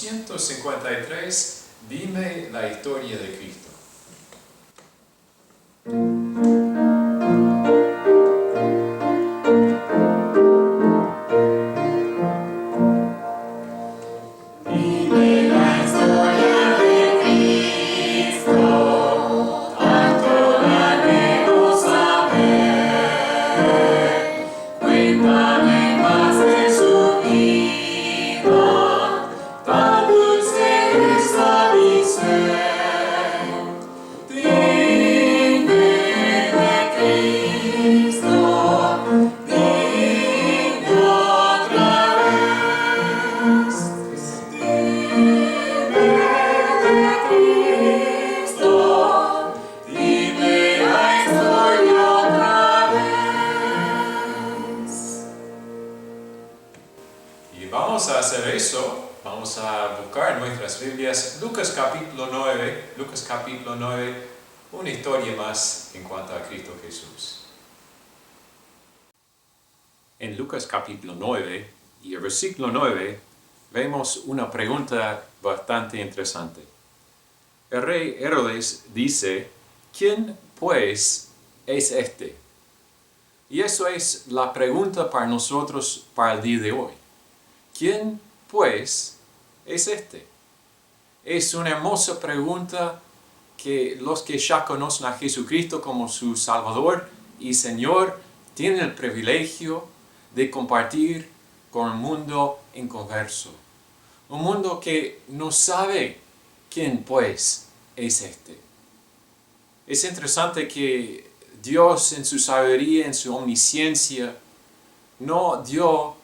253, dime la historia de Cristo. Y vamos a hacer eso, vamos a buscar en nuestras Biblias Lucas capítulo 9, una historia más en cuanto a Cristo Jesús. En Lucas capítulo 9 y el versículo 9 vemos una pregunta bastante interesante. El rey Herodes dice, ¿quién pues es este? Y eso es la pregunta para nosotros para el día de hoy. ¿Quién, pues, es este? Es una hermosa pregunta que los que ya conocen a Jesucristo como su Salvador y Señor tienen el privilegio de compartir con el mundo inconverso. Un mundo que no sabe quién, pues, es este. Es interesante que Dios en su sabiduría, en su omnisciencia, no dio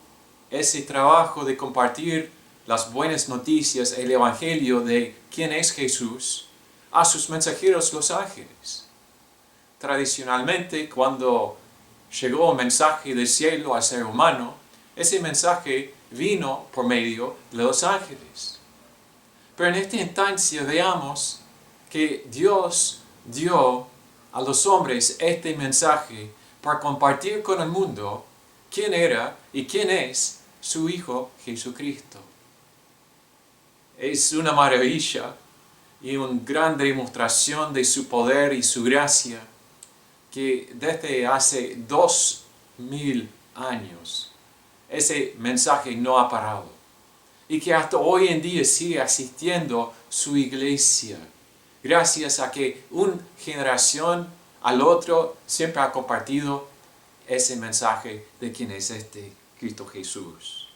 ese trabajo de compartir las buenas noticias, el evangelio de quién es Jesús, a sus mensajeros los ángeles. Tradicionalmente, cuando llegó el mensaje del cielo al ser humano, ese mensaje vino por medio de los ángeles. Pero en esta instancia veamos que Dios dio a los hombres este mensaje para compartir con el mundo quién era y quién es su Hijo Jesucristo. Es una maravilla y una gran demostración de su poder y su gracia que desde hace 2000 años ese mensaje no ha parado y que hasta hoy en día sigue asistiendo su iglesia gracias a que una generación al otro siempre ha compartido ese mensaje de quién es este Cristo Jesús.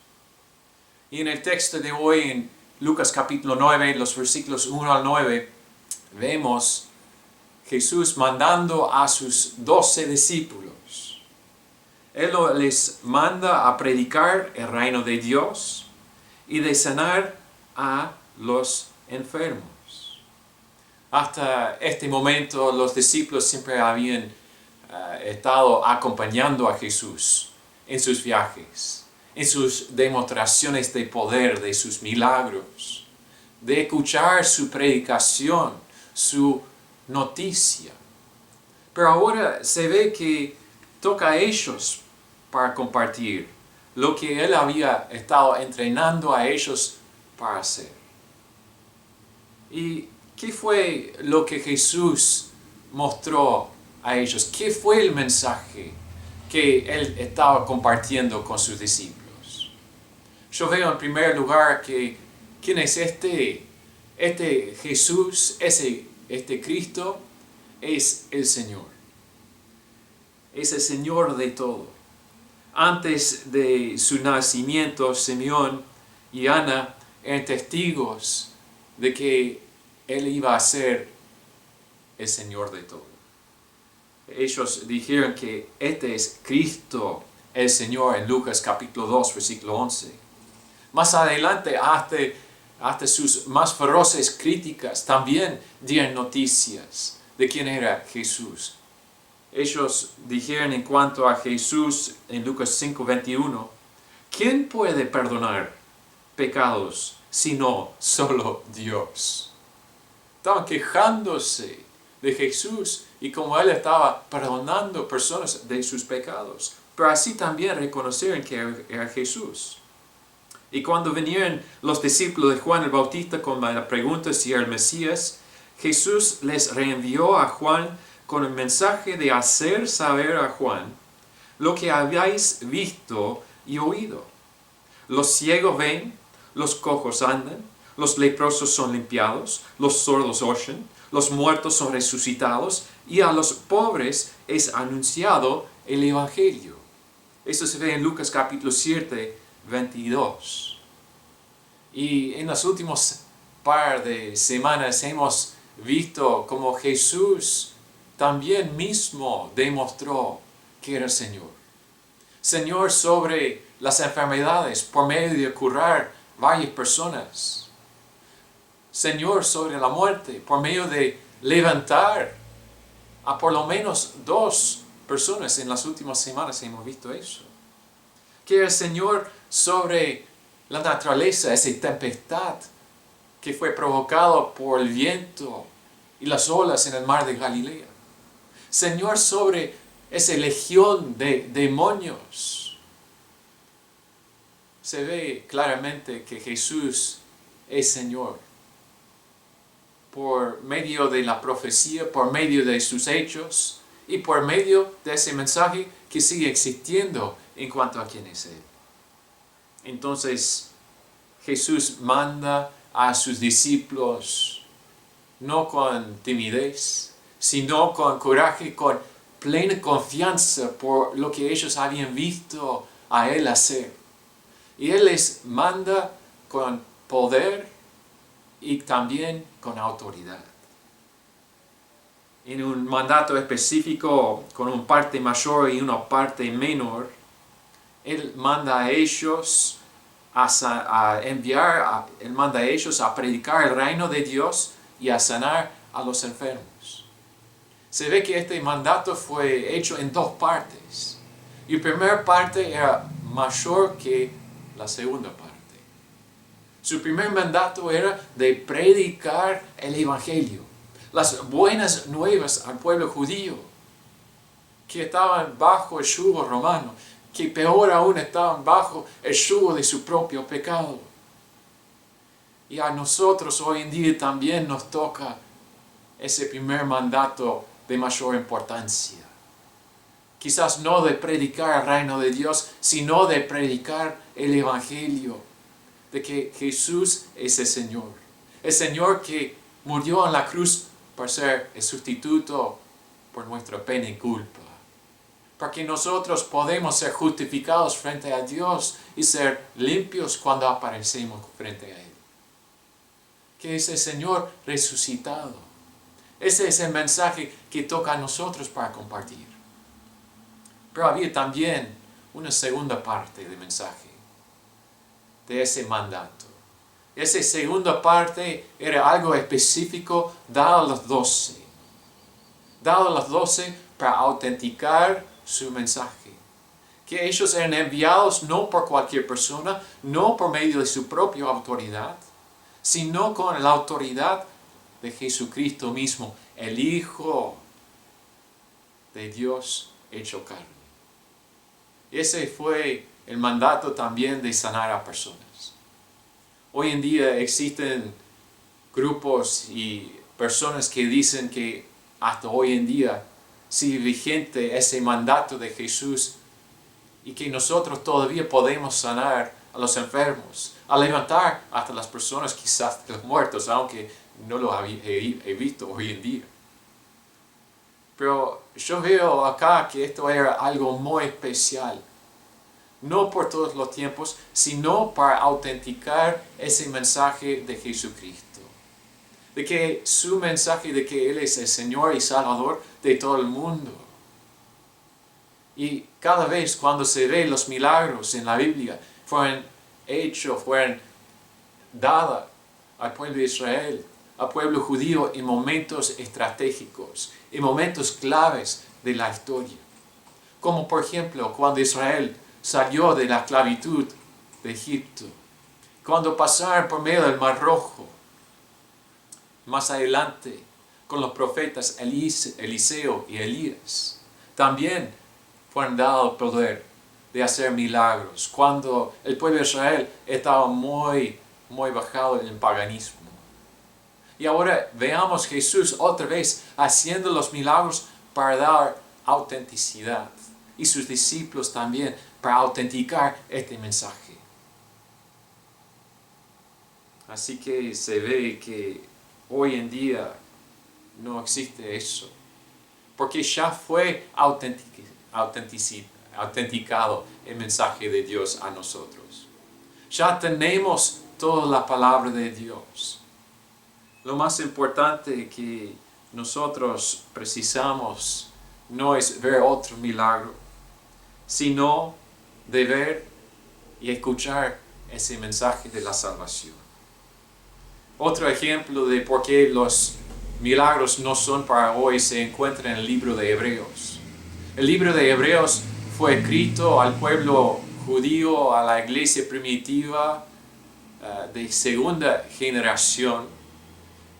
Y en el texto de hoy, en Lucas capítulo 9, los versículos 1 al 9, vemos Jesús mandando a sus 12 discípulos. Él les manda a predicar el reino de Dios y de sanar a los enfermos. Hasta este momento los discípulos siempre habían estado acompañando a Jesús en sus viajes, en sus demostraciones de poder, de sus milagros, de escuchar su predicación, su noticia. Pero ahora se ve que toca a ellos para compartir lo que Él había estado entrenando a ellos para hacer. ¿Y qué fue lo que Jesús mostró a ellos? ¿Qué fue el mensaje que Él estaba compartiendo con sus discípulos? Yo veo en primer lugar que ¿quién es este? Este Jesús, este Cristo, es el Señor. Es el Señor de todo. Antes de su nacimiento, Simeón y Ana eran testigos de que Él iba a ser el Señor de todo. Ellos dijeron que este es Cristo el Señor en Lucas capítulo 2, versículo 11. Más adelante, hasta sus más feroces críticas, también dieron noticias de quién era Jesús. Ellos dijeron en cuanto a Jesús en Lucas 5:21, ¿quién puede perdonar pecados sino solo Dios? Estaban quejándose de Jesús y como Él estaba perdonando personas de sus pecados. Pero así también reconocieron que era Jesús. Y cuando vinieron los discípulos de Juan el Bautista con la pregunta si era el Mesías, Jesús les reenvió a Juan con el mensaje de hacer saber a Juan lo que habéis visto y oído. Los ciegos ven, los cojos andan, los leprosos son limpiados, los sordos oyen, los muertos son resucitados y a los pobres es anunciado el Evangelio. Eso se ve en Lucas capítulo 7, 22. Y en los últimos par de semanas hemos visto cómo Jesús también mismo demostró que era Señor. Señor sobre las enfermedades por medio de curar varias personas. Señor sobre la muerte por medio de levantar a por lo menos 2 personas. En las últimas semanas hemos visto eso. Que el Señor sobre la naturaleza, esa tempestad que fue provocado por el viento y las olas en el mar de Galilea. Señor sobre esa legión de demonios. Se ve claramente que Jesús es Señor. Por medio de la profecía, por medio de sus hechos y por medio de ese mensaje que sigue existiendo en cuanto a quién es Él. Entonces, Jesús manda a sus discípulos no con timidez, sino con coraje, con plena confianza por lo que ellos habían visto a Él hacer. Y Él les manda con poder y también con autoridad. En un mandato específico, con una parte mayor y una parte menor, Él manda a ellos Él manda a ellos a predicar el reino de Dios y a sanar a los enfermos. Se ve que este mandato fue hecho en 2 partes. Y la primera parte era mayor que la segunda parte. Su primer mandato era de predicar el Evangelio, las buenas nuevas al pueblo judío, que estaban bajo el yugo romano, que peor aún estaban bajo el yugo de su propio pecado. Y a nosotros hoy en día también nos toca ese primer mandato de mayor importancia. Quizás no de predicar el reino de Dios, sino de predicar el Evangelio, de que Jesús es el Señor. El Señor que murió en la cruz para ser el sustituto por nuestra pena y culpa. Para que nosotros podamos ser justificados frente a Dios y ser limpios cuando aparecemos frente a Él. Que es el Señor resucitado. Ese es el mensaje que toca a nosotros para compartir. Pero había también una segunda parte del mensaje, de ese mandato. Esa segunda parte era algo específico dado a los 12. Dado a los 12 para autenticar su mensaje. Que ellos eran enviados no por cualquier persona, no por medio de su propia autoridad, sino con la autoridad de Jesucristo mismo, el Hijo de Dios hecho carne. Ese fue el mandato también de sanar a personas. Hoy en día existen grupos y personas que dicen que hasta hoy en día sigue vigente ese mandato de Jesús y que nosotros todavía podemos sanar a los enfermos, a levantar hasta las personas quizás de los muertos, aunque no lo he visto hoy en día. Pero yo veo acá que esto era algo muy especial. No por todos los tiempos, sino para autenticar ese mensaje de Jesucristo. De que su mensaje de que Él es el Señor y Salvador de todo el mundo. Y cada vez cuando se ven los milagros en la Biblia, fueron dados al pueblo de Israel, al pueblo judío en momentos estratégicos, en momentos claves de la historia. Como por ejemplo cuando Israel salió de la esclavitud de Egipto, cuando pasaron por medio del Mar Rojo, más adelante con los profetas Eliseo y Elías, también fueron dados el poder de hacer milagros, cuando el pueblo de Israel estaba muy bajado en el paganismo. Y ahora veamos Jesús otra vez haciendo los milagros para dar autenticidad. Y sus discípulos también para autenticar este mensaje. Así que se ve que hoy en día no existe eso. Porque ya fue autenticado el mensaje de Dios a nosotros. Ya tenemos toda la palabra de Dios. Lo más importante que nosotros precisamos no es ver otro milagro, sino de ver y escuchar ese mensaje de la salvación. Otro ejemplo de por qué los milagros no son para hoy se encuentra en el libro de Hebreos. El libro de Hebreos fue escrito al pueblo judío, a la iglesia primitiva de segunda generación.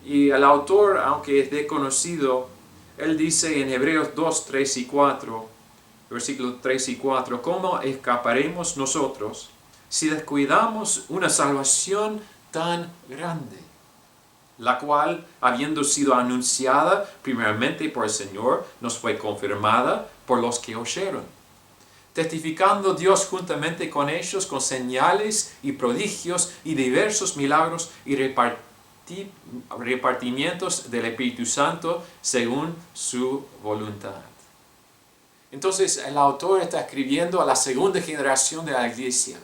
Y el autor, aunque es desconocido, él dice en Hebreos 2, 3 y 4, versículos 3 y 4, ¿cómo escaparemos nosotros si descuidamos una salvación tan grande, la cual, habiendo sido anunciada primeramente por el Señor, nos fue confirmada por los que oyeron? Testificando Dios juntamente con ellos con señales y prodigios y diversos milagros y repartimientos del Espíritu Santo según su voluntad. Entonces el autor está escribiendo a la segunda generación de la iglesia.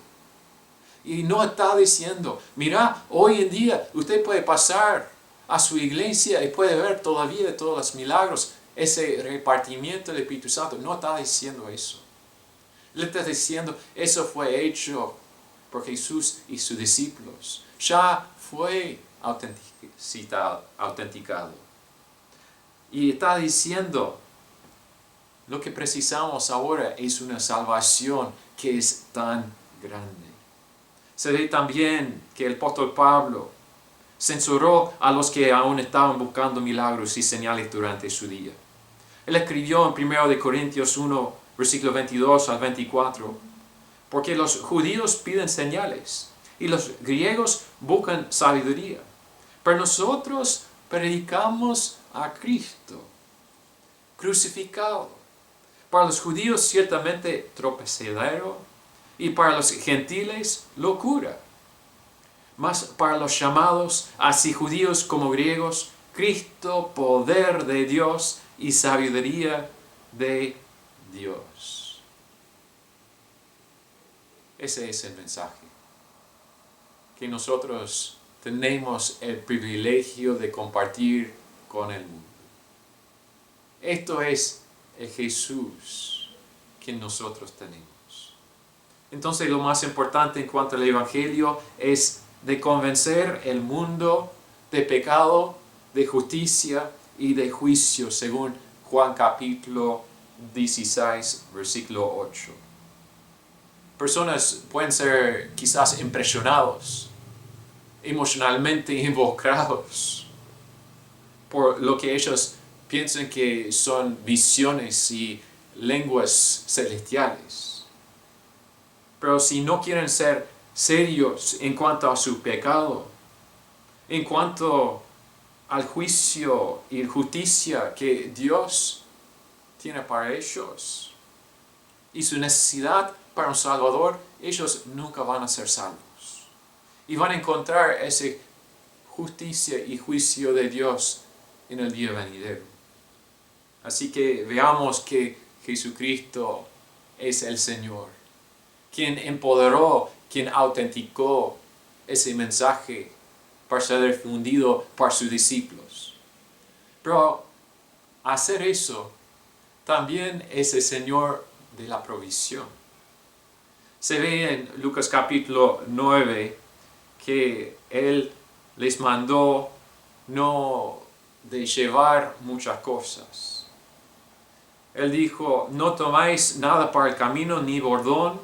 Y no está diciendo, mira, hoy en día usted puede pasar a su iglesia y puede ver todavía todos los milagros, ese repartimiento del Espíritu Santo. No está diciendo eso. Él está diciendo, eso fue hecho por Jesús y sus discípulos. Ya fue autenticado. Y está diciendo, lo que precisamos ahora es una salvación que es tan grande. Se ve también que el apóstol Pablo censuró a los que aún estaban buscando milagros y señales durante su día. Él escribió en 1 Corintios 1, versículo 22 al 24, porque los judíos piden señales y los griegos buscan sabiduría, pero nosotros predicamos a Cristo crucificado. Para los judíos ciertamente tropezadero y para los gentiles locura. Mas para los llamados, así judíos como griegos, Cristo poder de Dios y sabiduría de Dios. Ese es el mensaje que nosotros tenemos el privilegio de compartir con el mundo. Esto es el Jesús que nosotros tenemos. Entonces lo más importante en cuanto al Evangelio es de convencer el mundo de pecado, de justicia y de juicio, según Juan capítulo 16, versículo 8. Personas pueden ser quizás impresionados, emocionalmente involucrados por lo que ellos piensan que son visiones y lenguas celestiales. Pero si no quieren ser serios en cuanto a su pecado, en cuanto al juicio y justicia que Dios tiene para ellos y su necesidad para un Salvador, ellos nunca van a ser salvos. Y van a encontrar esa justicia y juicio de Dios en el día venidero. Así que veamos que Jesucristo es el Señor, quien empoderó, quien autenticó ese mensaje para ser difundido por sus discípulos. Pero hacer eso también es el Señor de la provisión. Se ve en Lucas capítulo 9 que Él les mandó no de llevar muchas cosas. Él dijo, no tomáis nada para el camino, ni bordón,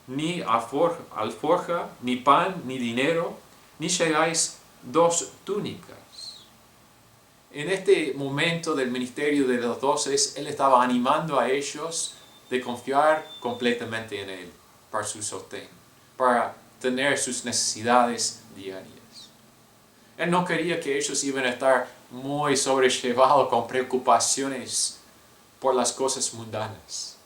ni alforja, ni pan, ni dinero, ni lleváis 2 túnicas. En este momento del ministerio de los 12, Él estaba animando a ellos de confiar completamente en Él para su sostén, para tener sus necesidades diarias. Él no quería que ellos iban a estar muy sobrellevados con preocupaciones por las cosas mundanas,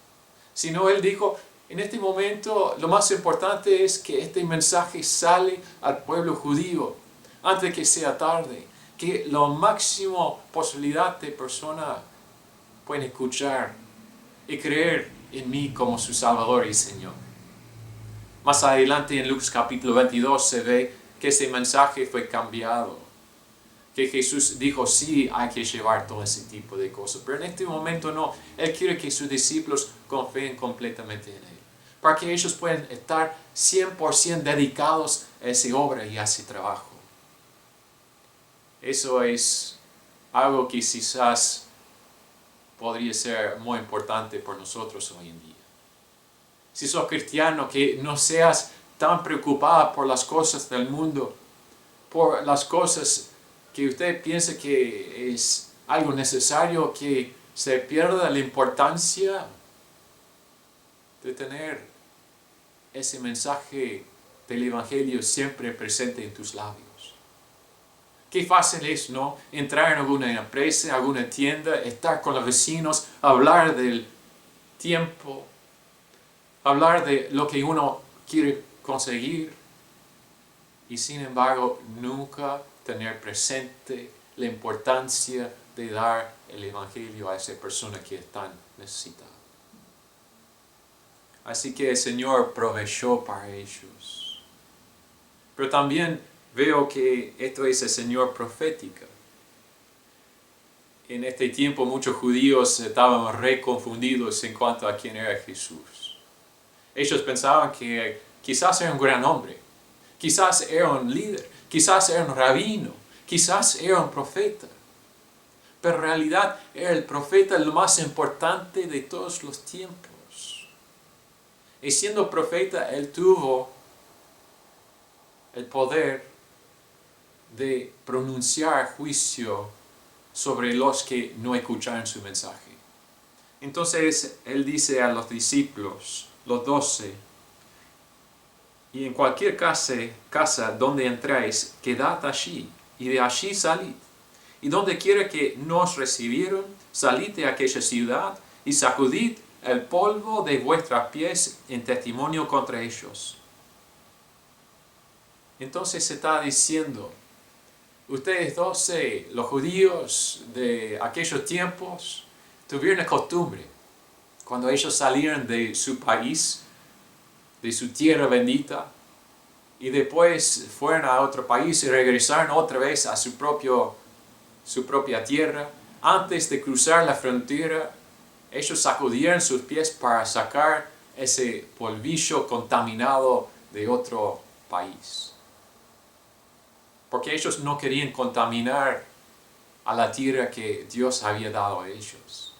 sino Él dijo, en este momento lo más importante es que este mensaje sale al pueblo judío antes de que sea tarde, que la máxima posibilidad de personas pueden escuchar y creer en mí como su Salvador y Señor. Más adelante en Lucas capítulo 22 se ve que ese mensaje fue cambiado, que Jesús dijo sí, hay que llevar todo ese tipo de cosas, pero en este momento no. Él quiere que sus discípulos confíen completamente en Él, para que ellos puedan estar 100% dedicados a esa obra y a ese trabajo. Eso es algo que quizás podría ser muy importante por nosotros hoy en día. Si sos cristiano, que no seas tan preocupado por las cosas del mundo, por las cosas que usted piensa que es algo necesario, que se pierda la importancia de tener ese mensaje del Evangelio siempre presente en tus labios. Qué fácil es, ¿no? Entrar en alguna empresa, alguna tienda, estar con los vecinos, hablar del tiempo, hablar de lo que uno quiere conseguir y sin embargo nunca tener presente la importancia de dar el Evangelio a esa persona que es tan necesitada. Así que el Señor proveyó para ellos. Pero también veo que esto es el Señor profética. En este tiempo muchos judíos estaban reconfundidos en cuanto a quién era Jesús. Ellos pensaban que quizás era un gran hombre, quizás era un líder, quizás era un rabino, quizás era un profeta. Pero en realidad era el profeta lo más importante de todos los tiempos. Y siendo profeta, él tuvo el poder de pronunciar juicio sobre los que no escucharon su mensaje. Entonces él dice a los discípulos, los 12, y en cualquier casa donde entráis, quedad allí, y de allí salid. Y donde quiera que nos recibieron, salid de aquella ciudad y sacudid el polvo de vuestros pies en testimonio contra ellos. Entonces se está diciendo, ustedes 12, los judíos de aquellos tiempos, tuvieron la costumbre, cuando ellos salieron de su país, de su tierra bendita, y después fueron a otro país y regresaron otra vez a su propia tierra, antes de cruzar la frontera, ellos sacudieron sus pies para sacar ese polvillo contaminado de otro país. Porque ellos no querían contaminar a la tierra que Dios había dado a ellos.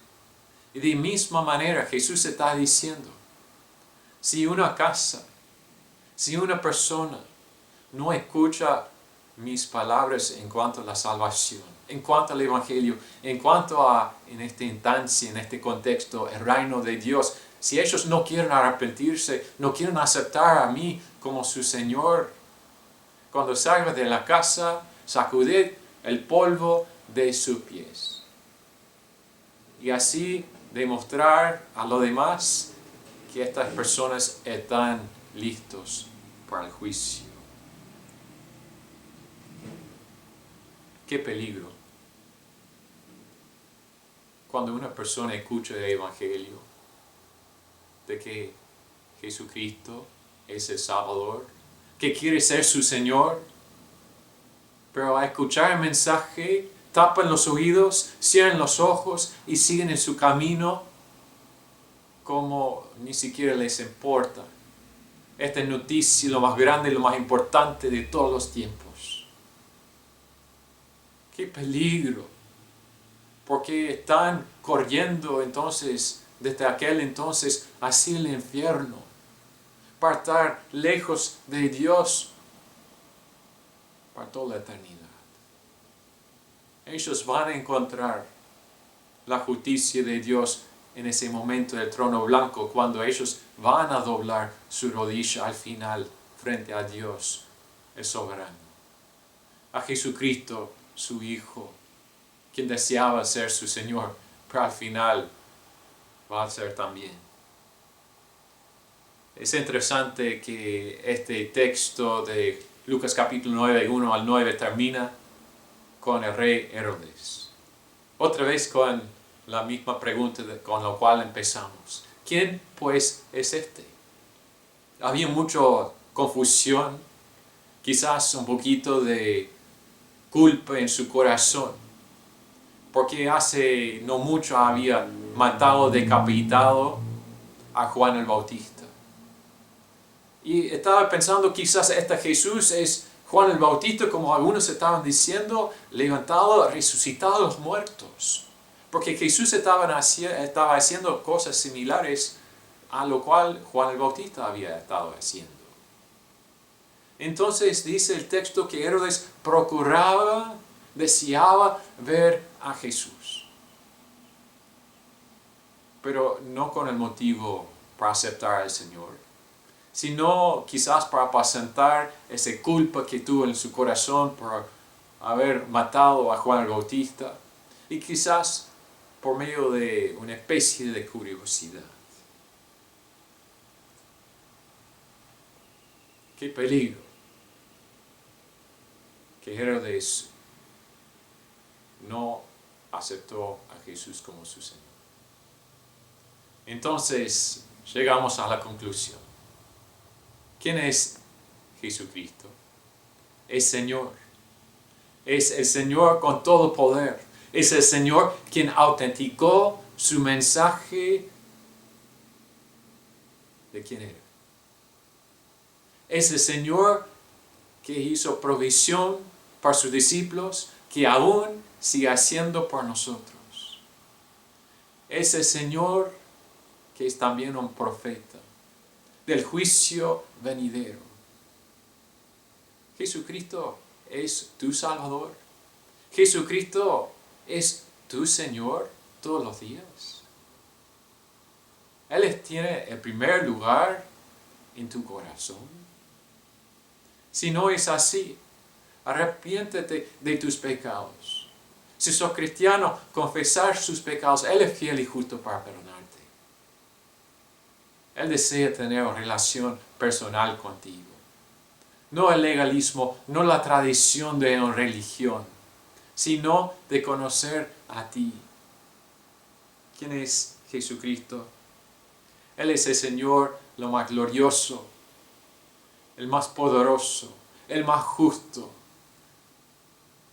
Y de misma manera Jesús está diciendo, si una casa, si una persona no escucha mis palabras en cuanto a la salvación, en cuanto al Evangelio, en cuanto a, en esta instancia, en este contexto, el reino de Dios, si ellos no quieren arrepentirse, no quieren aceptar a mí como su Señor, cuando salga de la casa, sacudid el polvo de sus pies. Y así demostrar a los demás que estas personas están listos para el juicio. Qué peligro cuando una persona escucha el Evangelio de que Jesucristo es el Salvador, que quiere ser su Señor, pero al escuchar el mensaje tapan los oídos, cierran los ojos y siguen en su camino como ni siquiera les importa. Esta es noticia, lo más grande y lo más importante de todos los tiempos. ¡Qué peligro! Porque están corriendo entonces, desde aquel entonces, hacia el infierno, para estar lejos de Dios para toda la eternidad. Ellos van a encontrar la justicia de Dios en ese momento del trono blanco, cuando ellos van a doblar su rodilla al final frente a Dios, el soberano. A Jesucristo, su Hijo, quien deseaba ser su Señor, pero al final va a ser también. Es interesante que este texto de Lucas capítulo 9, 1 al 9 termina con el rey Herodes. Otra vez con la misma pregunta con la cual empezamos. ¿Quién pues es este? Había mucha confusión, quizás un poquito de culpa en su corazón, porque hace no mucho había matado, decapitado a Juan el Bautista. Y estaba pensando, quizás este Jesús es Juan el Bautista, como algunos estaban diciendo, levantado, resucitado a los muertos. Porque Jesús estaba haciendo cosas similares a lo cual Juan el Bautista había estado haciendo. Entonces dice el texto que Herodes deseaba ver a Jesús. Pero no con el motivo para aceptar al Señor, sino quizás para apacentar esa culpa que tuvo en su corazón por haber matado a Juan el Bautista, y quizás por medio de una especie de curiosidad. ¡Qué peligro! Que Herodes no aceptó a Jesús como su Señor. Entonces llegamos a la conclusión. ¿Quién es Jesucristo? Es Señor. Es el Señor con todo poder. Es el Señor quien autenticó su mensaje de quién era. Es el Señor que hizo provisión para sus discípulos, que aún sigue haciendo por nosotros. Es el Señor que es también un profeta del juicio venidero. Jesucristo es tu Salvador. Jesucristo es tu Señor todos los días. Él tiene el primer lugar en tu corazón. Si no es así, arrepiéntete de tus pecados. Si sos cristiano, confesar sus pecados. Él es fiel y justo para perdonarte. Él desea tener una relación personal contigo. No el legalismo, no la tradición de una religión, sino de conocer a ti. ¿Quién es Jesucristo? Él es el Señor, lo más glorioso, el más poderoso, el más justo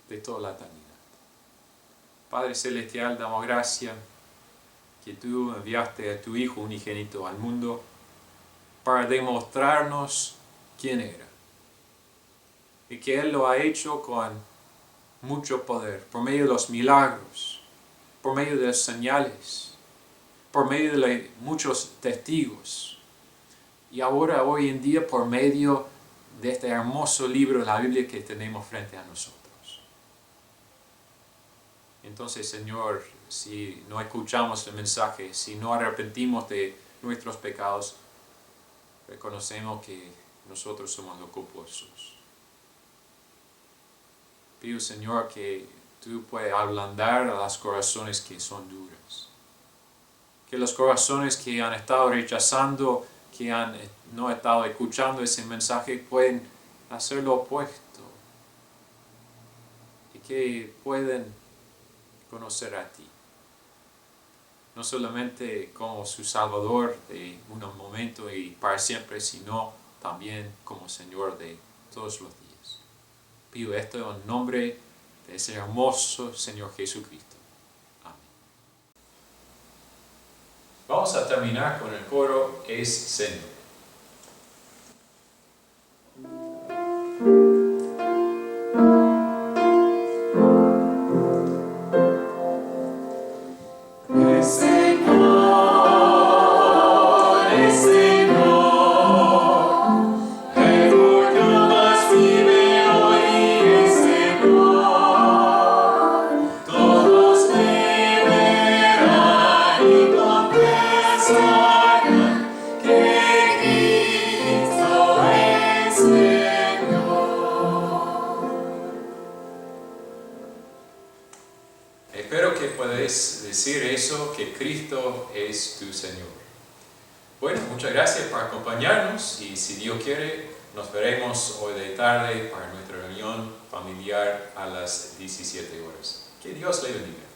de toda la eternidad. Padre Celestial, damos gracias que tú enviaste a tu Hijo unigénito al mundo para demostrarnos quién era. Y que Él lo ha hecho con mucho poder, por medio de los milagros, por medio de las señales, por medio de muchos testigos. Y ahora, hoy en día, por medio de este hermoso libro de la Biblia que tenemos frente a nosotros. Entonces, Señor, si no escuchamos el mensaje, si no arrepentimos de nuestros pecados, reconocemos que nosotros somos los culposos. Pido, Señor, que tú puedas ablandar a los corazones que son duros. Que los corazones que han estado rechazando, que no han estado escuchando ese mensaje, pueden hacer lo opuesto. Y que pueden conocer a ti. No solamente como su Salvador de unos momentos y para siempre, sino también como Señor de todos los días. Pido esto en nombre de ese hermoso Señor Jesucristo. Amén. Vamos a terminar con el coro Es Señor. Todos me verán y espero que puedas decir eso, que Cristo es tu Señor. Bueno, muchas gracias por acompañarnos y si Dios quiere, nos veremos hoy de tarde para nuestra reunión familiar a las 17 horas. Que Dios le bendiga.